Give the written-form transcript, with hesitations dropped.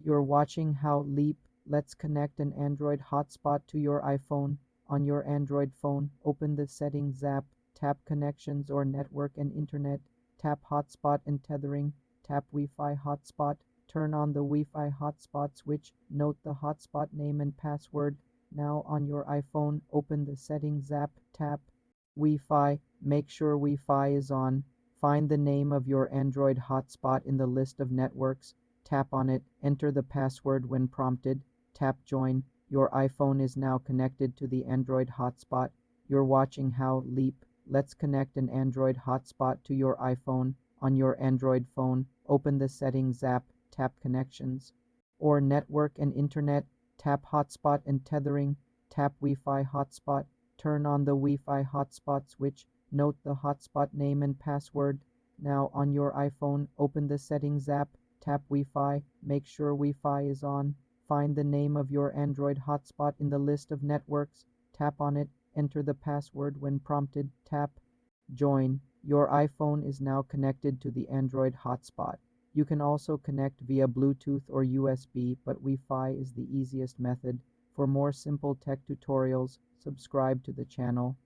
You're watching How Leap. Let's connect an Android hotspot to your iPhone. On your Android phone, open the Settings app, tap Connections or Network and Internet, tap Hotspot and Tethering, tap Wi-Fi hotspot, turn on the Wi-Fi hotspot switch, note the hotspot name and password. Now on your iPhone, open the Settings app, tap Wi-Fi, make sure Wi-Fi is on. Find the name of your Android hotspot in the list of networks. Tap on it, enter the password when prompted, tap Join. Your iPhone is now connected to the Android hotspot. You're watching How Leap. Let's connect an Android hotspot to your iPhone. On your Android phone, open the Settings app, tap Connections or Network and Internet, tap Hotspot and Tethering, tap Wi-Fi hotspot, turn on the Wi-Fi hotspot switch, note the hotspot name and password. Now on your iPhone, open the Settings app, tap Wi-Fi, make sure Wi-Fi is on. Find the name of your Android hotspot in the list of networks, tap on it, enter the password when prompted, tap Join. Your iPhone is now connected to the Android hotspot. You can also connect via Bluetooth or USB, but Wi-Fi is the easiest method. For more simple tech tutorials, subscribe to the channel.